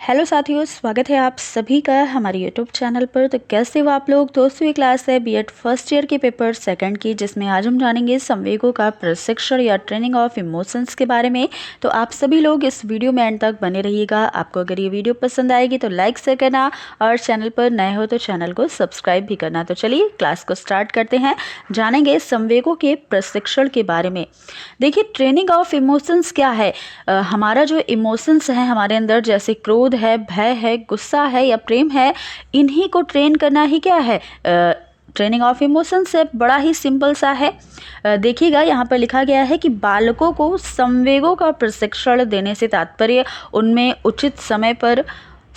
Hello साथियों, स्वागत है आप सभी का हमारे यूट्यूब चैनल पर। तो कैसे हो आप लोग दोस्तों? ये क्लास है बीएड फर्स्ट ईयर के पेपर सेकंड की, जिसमें आज हम जानेंगे संवेगों का प्रशिक्षण या ट्रेनिंग ऑफ इमोशंस के बारे में। तो आप सभी लोग इस वीडियो में एंड तक बने रहिएगा। आपको अगर ये वीडियो पसंद आएगी तो लाइक शेयर करना, और चैनल पर नए हो तो चैनल को सब्सक्राइब भी करना। तो चलिए क्लास को स्टार्ट करते हैं, जानेंगे संवेगों के प्रशिक्षण के बारे में। देखिए, ट्रेनिंग ऑफ इमोशंस क्या है? हमारा जो इमोशंस है हमारे अंदर, जैसे क्रोध है, भय है, गुस्सा है या प्रेम है, इन्हीं को ट्रेन करना ही क्या है ट्रेनिंग ऑफ इमोशंस है। बड़ा ही सिंपल सा है। देखिएगा, यहाँ पर लिखा गया है कि बालकों को संवेगों का प्रशिक्षण देने से तात्पर्य उनमें उचित समय पर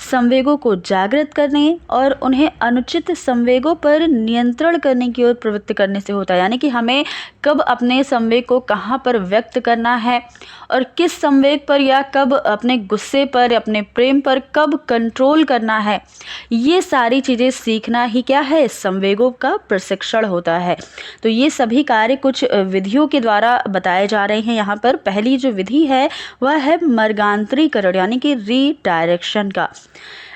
संवेगों को जागृत करने और उन्हें अनुचित संवेगों पर नियंत्रण करने की ओर प्रवृत्त करने से होता है। यानी कि हमें कब अपने संवेग को कहाँ पर व्यक्त करना है और किस संवेग पर, या कब अपने गुस्से पर, अपने प्रेम पर कब कंट्रोल करना है, ये सारी चीज़ें सीखना ही क्या है, संवेगों का प्रशिक्षण होता है। तो ये सभी कार्य कुछ विधियों के द्वारा बताए जा रहे हैं यहाँ पर। पहली जो विधि है वह है मर्गांतरीकरण, यानी कि रीडायरेक्शन का।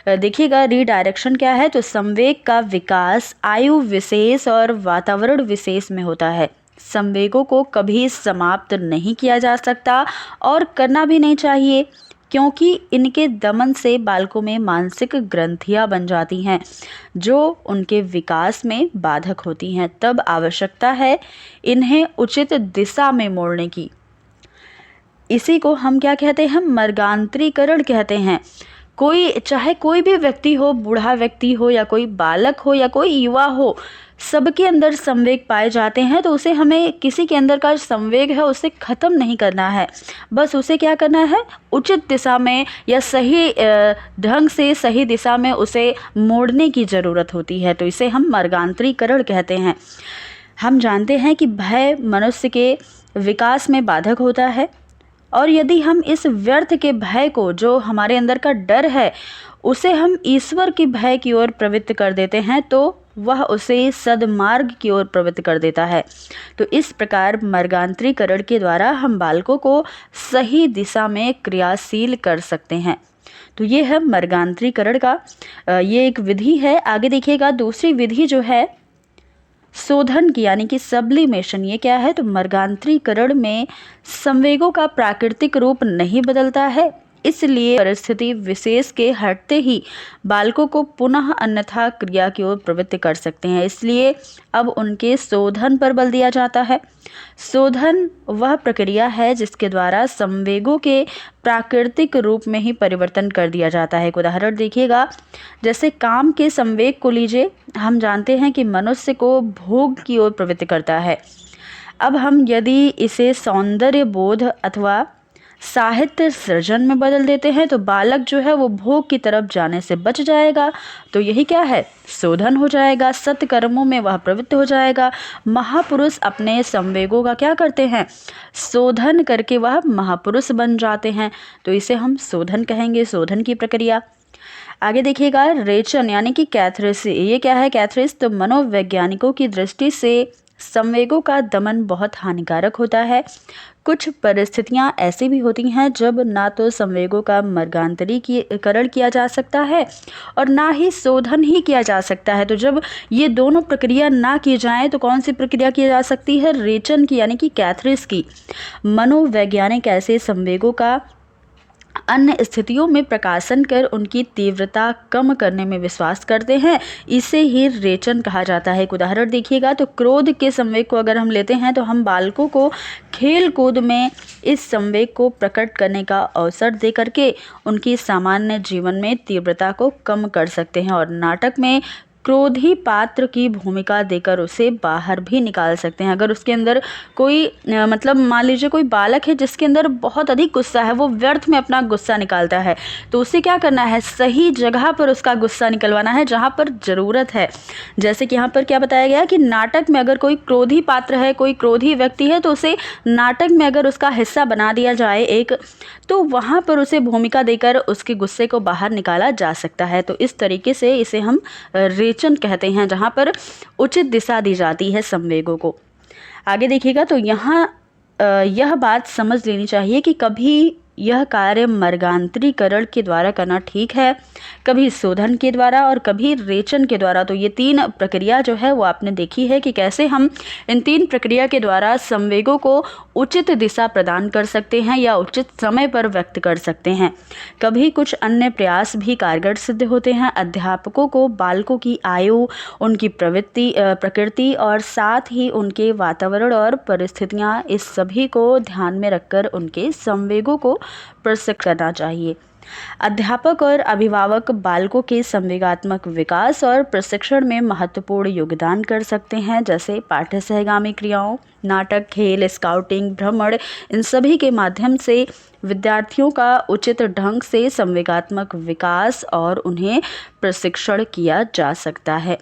देखिएगा, रीडायरेक्शन क्या है? तो संवेग का विकास आयु विशेष और वातावरण विशेष में होता है। संवेगों को कभी समाप्त नहीं किया जा सकता और करना भी नहीं चाहिए, क्योंकि इनके दमन से बालकों में मानसिक ग्रंथियां बन जाती हैं जो उनके विकास में बाधक होती हैं। तब आवश्यकता है इन्हें उचित दिशा में मोड़ने की। इसी को हम क्या कहते हैं? मर्गांतरीकरण कहते हैं। चाहे कोई भी व्यक्ति हो, बूढ़ा व्यक्ति हो या कोई बालक हो या कोई युवा हो, सबके अंदर संवेग पाए जाते हैं। तो उसे हमें, किसी के अंदर का संवेग है उसे ख़त्म नहीं करना है, बस उसे क्या करना है, उचित दिशा में या सही ढंग से सही दिशा में उसे मोड़ने की ज़रूरत होती है। तो इसे हम मर्गांतरीकरण कहते हैं। हम जानते हैं कि भय मनुष्य के विकास में बाधक होता है, और यदि हम इस व्यर्थ के भय को, जो हमारे अंदर का डर है, उसे हम ईश्वर के भय की ओर प्रवृत्त कर देते हैं तो वह उसे सद्मार्ग की ओर प्रवृत्त कर देता है। तो इस प्रकार मर्गांतरीकरण के द्वारा हम बालकों को सही दिशा में क्रियाशील कर सकते हैं। तो ये है मर्गांतरीकरण का ये एक विधि है। आगे देखिएगा, दूसरी विधि जो है शोधन की, यानी कि सब्लिमेशन। ये क्या है? तो मर्गांतरीकरण में संवेगों का प्राकृतिक रूप नहीं बदलता है, इसलिए परिस्थिति विशेष के हटते ही बालकों को पुनः अन्यथा क्रिया की ओर प्रवृत्त कर सकते हैं। इसलिए अब उनके शोधन पर बल दिया जाता है। शोधन वह प्रक्रिया है जिसके द्वारा संवेगों के प्राकृतिक रूप में ही परिवर्तन कर दिया जाता है। एक उदाहरण देखिएगा, जैसे काम के संवेग को लीजिए। हम जानते हैं कि मनुष्य को भोग की ओर प्रवृत्त करता है। अब हम यदि इसे सौंदर्य बोध अथवा साहित्य सृजन में बदल देते हैं तो बालक जो है वो भोग की तरफ जाने से बच जाएगा। तो यही क्या है? शोधन हो जाएगा। सत्कर्मों में वह प्रवृत्त हो जाएगा। महापुरुष अपने संवेगों का क्या करते हैं? शोधन करके वह महापुरुष बन जाते हैं। तो इसे हम शोधन कहेंगे, शोधन की प्रक्रिया। आगे देखिएगा, रेचन यानी कि कैथारसिस। ये क्या है? कैथारसिस तो मनोवैज्ञानिकों की दृष्टि से संवेगों का दमन बहुत हानिकारक होता है। कुछ परिस्थितियां ऐसी भी होती हैं जब ना तो संवेगों का मर्गांतरीकरण किया जा सकता है और ना ही शोधन ही किया जा सकता है। तो जब ये दोनों प्रक्रिया ना की जाए तो कौन सी प्रक्रिया की जा सकती है? रेचन की, यानी कि कैथारसिस की। मनोवैज्ञानिक ऐसे संवेगों का अन्य स्थितियों में प्रकाशन कर उनकी तीव्रता कम करने में विश्वास करते हैं। इसे ही रेचन कहा जाता है। एक उदाहरण देखिएगा, तो क्रोध के संवेग को अगर हम लेते हैं तो हम बालकों को खेल कूद में इस संवेग को प्रकट करने का अवसर दे करके उनकी सामान्य जीवन में तीव्रता को कम कर सकते हैं, और नाटक में क्रोधी पात्र की भूमिका देकर उसे बाहर भी निकाल सकते हैं। अगर उसके अंदर कोई मतलब मान लीजिए कोई बालक है जिसके अंदर बहुत अधिक गुस्सा है, वो व्यर्थ में अपना गुस्सा निकालता है, तो उसे क्या करना है? सही जगह पर उसका गुस्सा निकलवाना है जहाँ पर ज़रूरत है। जैसे कि यहाँ पर क्या बताया गया कि नाटक में अगर कोई क्रोधी पात्र है, कोई क्रोधी व्यक्ति है, तो उसे नाटक में अगर उसका हिस्सा बना दिया जाए एक, तो वहाँ पर उसे भूमिका देकर उसके गुस्से को बाहर निकाला जा सकता है। तो इस तरीके से इसे हम रेचन कहते हैं, जहाँ पर उचित दिशा दी जाती है संवेगों को। आगे देखिएगा, तो यहाँ यह बात समझ लेनी चाहिए कि कभी यह कार्य मार्गांतरीकरण के द्वारा करना ठीक है, कभी शोधन के द्वारा और कभी रेचन के द्वारा। तो ये 3 प्रक्रिया जो है वो आपने देखी है कि कैसे हम इन 3 प्रक्रिया के द्वारा संवेगों को उचित दिशा प्रदान कर सकते हैं या उचित समय पर व्यक्त कर सकते हैं। कभी कुछ अन्य प्रयास भी कारगर सिद्ध होते हैं। अध्यापकों को बालकों की आयु, उनकी प्रकृति और साथ ही उनके वातावरण और परिस्थितियां, इस सभी को ध्यान में रखकर उनके संवेगों को प्रशिक्षित करना चाहिए। अध्यापक और अभिभावक बालकों के संवेगात्मक विकास और प्रशिक्षण में महत्वपूर्ण योगदान कर सकते हैं, जैसे पाठ्य सहगामी क्रियाओं, नाटक, खेल, स्काउटिंग, भ्रमण, इन सभी के माध्यम से विद्यार्थियों का उचित ढंग से संवेगात्मक विकास और उन्हें प्रशिक्षण किया जा सकता है।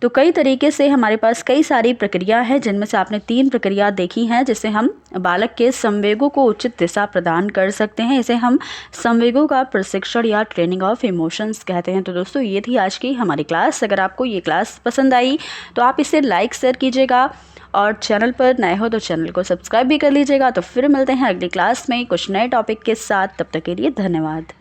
तो कई तरीके से हमारे पास कई सारी प्रक्रिया है, जिनमें से आपने 3 प्रक्रिया देखी हैं जिससे हम बालक के संवेगों को उचित दिशा प्रदान कर सकते हैं। इसे हम संवेगों का प्रशिक्षण या ट्रेनिंग ऑफ इमोशंस कहते हैं। तो दोस्तों, ये थी आज की हमारी क्लास। अगर आपको ये क्लास पसंद आई तो आप इसे लाइक शेयर कीजिएगा और चैनल पर नए हो तो चैनल को सब्सक्राइब भी कर लीजिएगा। तो फिर मिलते हैं अगली क्लास में कुछ नए टॉपिक के साथ। तब तक के लिए धन्यवाद।